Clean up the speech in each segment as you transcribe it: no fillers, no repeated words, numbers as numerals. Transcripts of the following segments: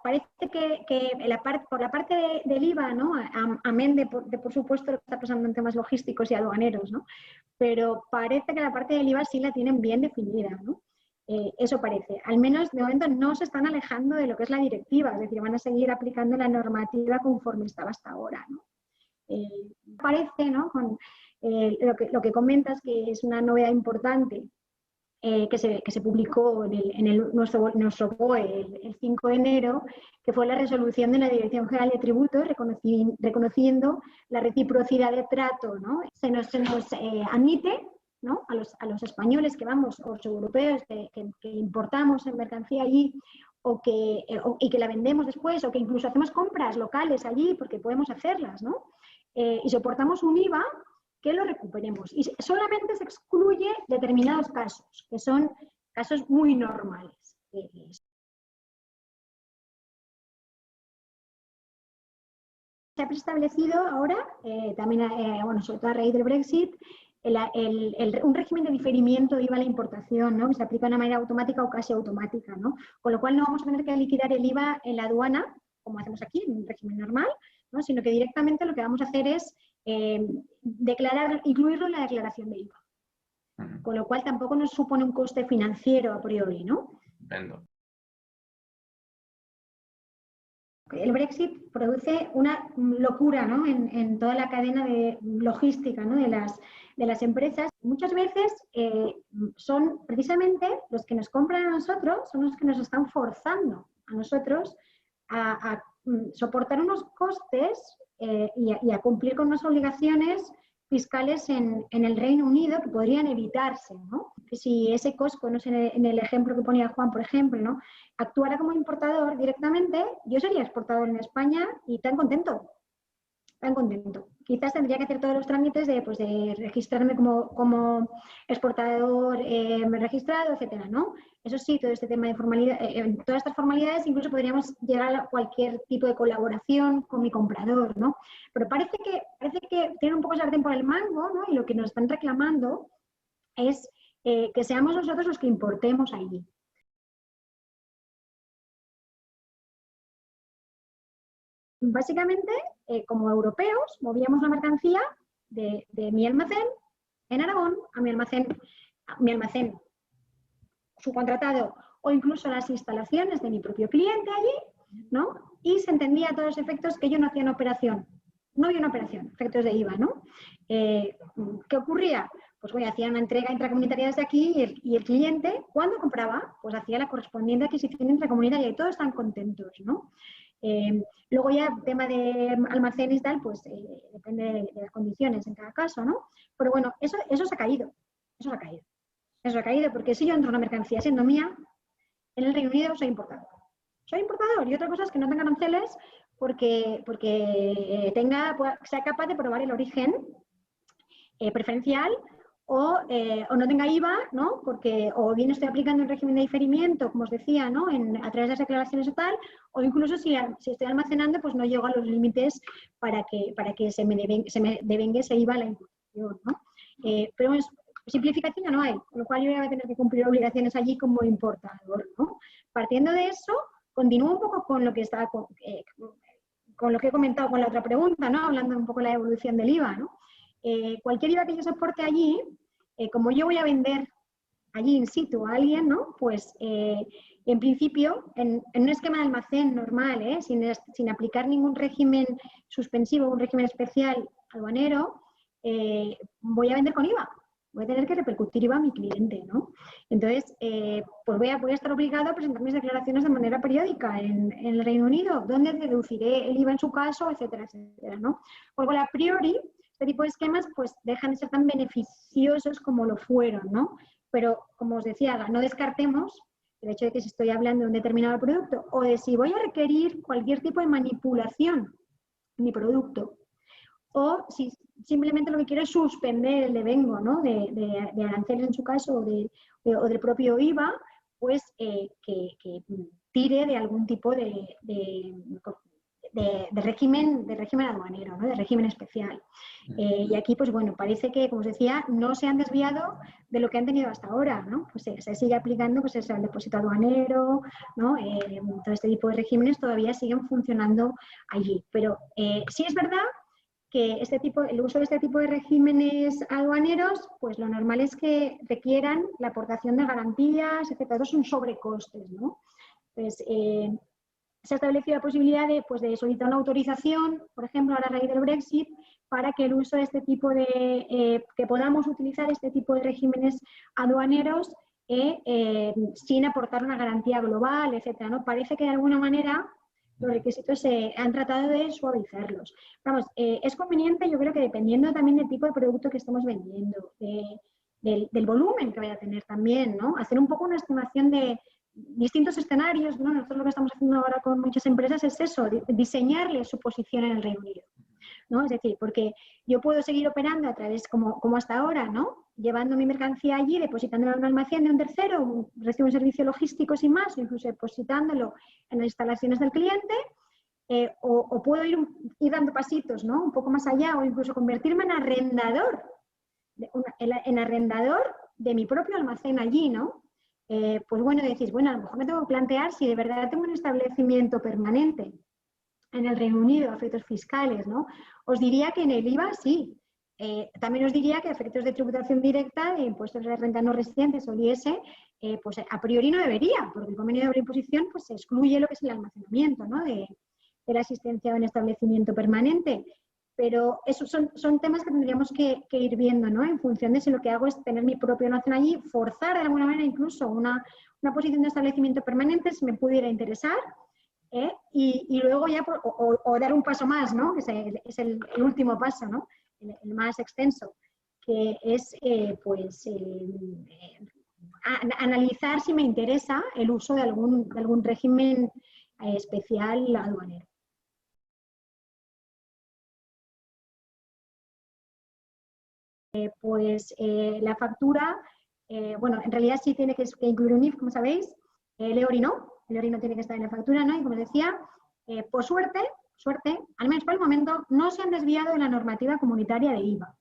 parece que por la parte del IVA, ¿no? Amén de por supuesto lo que está pasando en temas logísticos y aduaneros, ¿no? Pero parece que la parte del IVA sí la tienen bien definida, ¿no? Eso parece. Al menos de momento no se están alejando de lo que es la directiva, es decir, van a seguir aplicando la normativa conforme estaba hasta ahora, ¿no? Parece, ¿no? Con lo que comentas, que es una novedad importante que se publicó en nuestro BOE el 5 de enero, que fue la resolución de la Dirección General de Tributos reconociendo la reciprocidad de trato, ¿no? Se nos admite, ¿no? a los españoles que vamos, o los europeos que importamos en mercancía allí y que la vendemos después, o que incluso hacemos compras locales allí porque podemos hacerlas, ¿no? Y soportamos un IVA, que lo recuperemos. Y solamente se excluye determinados casos, que son casos muy normales. Se ha preestablecido ahora, también, bueno, sobre todo a raíz del Brexit, un régimen de diferimiento de IVA a la importación, ¿no? Que se aplica de una manera automática o casi automática, ¿no? Con lo cual no vamos a tener que liquidar el IVA en la aduana, como hacemos aquí, en un régimen normal, ¿no? Sino que directamente lo que vamos a hacer es incluirlo en la declaración de IVA. Con lo cual tampoco nos supone un coste financiero a priori, ¿no? Entiendo. El Brexit produce una locura, ¿no? en toda la cadena de logística, ¿no? de las empresas. Muchas veces son precisamente los que nos compran a nosotros, son los que nos están forzando a nosotros a soportar unos costes y a cumplir con unas obligaciones fiscales en el Reino Unido que podrían evitarse, ¿no? Que si ese Costco, no sé, en el ejemplo que ponía Juan, por ejemplo, ¿no? actuara como importador directamente, yo sería exportador en España y tan contento. Quizás tendría que hacer todos los trámites de registrarme como exportador registrado, etcétera, ¿no? Eso sí, todo este tema de formalidad, todas estas formalidades, incluso podríamos llegar a cualquier tipo de colaboración con mi comprador, ¿no? Pero parece que tienen un poco sartén por el mango, ¿no? Y lo que nos están reclamando es que seamos nosotros los que importemos allí. Básicamente, como europeos, movíamos la mercancía de mi almacén en Aragón a mi almacén subcontratado o incluso las instalaciones de mi propio cliente allí, ¿no? Y se entendía a todos los efectos que yo no hacía una operación. No había una operación, efectos de IVA, ¿no? ¿Qué ocurría? Pues bueno, hacía una entrega intracomunitaria desde aquí y el cliente, cuando compraba, pues hacía la correspondiente adquisición intracomunitaria y todos están contentos, ¿no? Luego ya tema de almacenes y tal, pues depende de las condiciones en cada caso, ¿no? Pero bueno, eso se ha caído. Eso ha caído porque si yo entro una mercancía siendo mía, en el Reino Unido soy importador. Soy importador y otra cosa es que no tenga aranceles porque sea capaz de probar el origen preferencial o no tenga IVA, ¿no? Porque o bien estoy aplicando un régimen de diferimiento, como os decía, ¿no? A través de las declaraciones o tal, o incluso si estoy almacenando, pues no llego a los límites para que se me devengue ese IVA a la importación, ¿no? Pero bueno, simplificación ya no hay, con lo cual yo voy a tener que cumplir obligaciones allí como importador, ¿no? Partiendo de eso, continúo un poco con lo que estaba con lo que he comentado con la otra pregunta, ¿no? Hablando un poco de la evolución del IVA, ¿no? Cualquier IVA que yo soporte allí, como yo voy a vender allí in situ a alguien, ¿no? Pues en principio, en un esquema de almacén normal, sin aplicar ningún régimen suspensivo, un régimen especial aduanero, voy a vender con IVA. Voy a tener que repercutir IVA a mi cliente, ¿no? Entonces, pues voy a estar obligado a presentar mis declaraciones de manera periódica en el Reino Unido, donde deduciré el IVA en su caso, etcétera, etcétera, ¿no? Por lo cual, a priori, este tipo de esquemas pues dejan de ser tan beneficiosos como lo fueron, ¿no? Pero, como os decía, no descartemos el hecho de que si estoy hablando de un determinado producto o de si voy a requerir cualquier tipo de manipulación en mi producto o si simplemente lo que quiero es suspender el devengo, ¿no? de aranceles en su caso o del propio IVA, pues que tire de algún tipo de de régimen aduanero, ¿no? De régimen especial. Y aquí, pues bueno, parece que, como os decía, no se han desviado de lo que han tenido hasta ahora, ¿no? Pues se sigue aplicando pues eso, el depósito aduanero, ¿no? Todo este tipo de regímenes todavía siguen funcionando allí. Pero sí es verdad que el uso de este tipo de regímenes aduaneros, pues lo normal es que requieran la aportación de garantías, etcétera. Todos son sobrecostes, ¿no? Entonces, se ha establecido la posibilidad de solicitar una autorización, por ejemplo, a raíz del Brexit, para que el uso de este tipo de, que podamos utilizar este tipo de regímenes aduaneros sin aportar una garantía global, etcétera, ¿no? Parece que de alguna manera los requisitos se han tratado de suavizarlos. Vamos, es conveniente, yo creo que dependiendo también del tipo de producto que estemos vendiendo, del volumen que vaya a tener también, ¿no? Hacer un poco una estimación de distintos escenarios, ¿no? Nosotros lo que estamos haciendo ahora con muchas empresas es eso, diseñarle su posición en el Reino Unido, ¿no? Es decir, porque yo puedo seguir operando a través, como hasta ahora, ¿no? Llevando mi mercancía allí, depositándola en un almacén de un tercero, recibo un servicio logístico sin más, incluso depositándolo en las instalaciones del cliente, o puedo ir dando pasitos, ¿no? Un poco más allá, o incluso convertirme en arrendador de mi propio almacén allí, ¿no? Pues bueno, decís, bueno, a lo mejor me tengo que plantear si de verdad tengo un establecimiento permanente en el Reino Unido a efectos fiscales, ¿no? Os diría que en el IVA sí. También os diría que a efectos de tributación directa de impuestos de renta no residentes o el IS, pues a priori no debería, porque el convenio de doble imposición pues, se excluye lo que es el almacenamiento, ¿no? de la asistencia a un establecimiento permanente. Pero esos son temas que tendríamos que ir viendo, ¿no? En función de si lo que hago es tener mi propio almacén allí, forzar de alguna manera incluso una posición de establecimiento permanente si me pudiera interesar, y luego ya, o dar un paso más, ¿no? Que es el último paso, ¿no? El más extenso, que es analizar si me interesa el uso de algún régimen especial aduanero. La factura, bueno, en realidad sí tiene que incluir un IF, como sabéis. El EORI no tiene que estar en la factura, ¿no? Y como decía, por suerte, al menos por el momento, no se han desviado de la normativa comunitaria de IVA.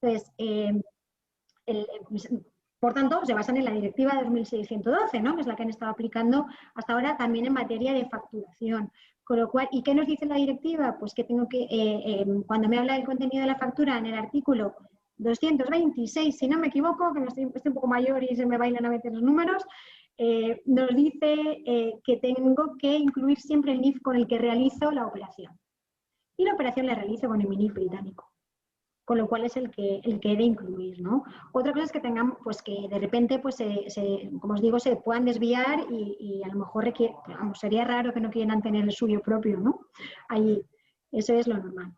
Entonces, por tanto, se basan en la directiva 2612, ¿no? Que es la que han estado aplicando hasta ahora también en materia de facturación. Con lo cual, ¿y qué nos dice la directiva? Pues que tengo que, cuando me habla del contenido de la factura en el artículo 226, si no me equivoco, que estoy un poco mayor y se me bailan a veces los números, nos dice que tengo que incluir siempre el NIF con el que realizo la operación. Y la operación la realizo con el NIF británico, con lo cual es el que he de incluir, ¿no? Otra cosa es que tengan, pues que de repente, pues como os digo, se puedan desviar y a lo mejor sería raro que no quieran tener el suyo propio, ¿no? Allí, eso es lo normal.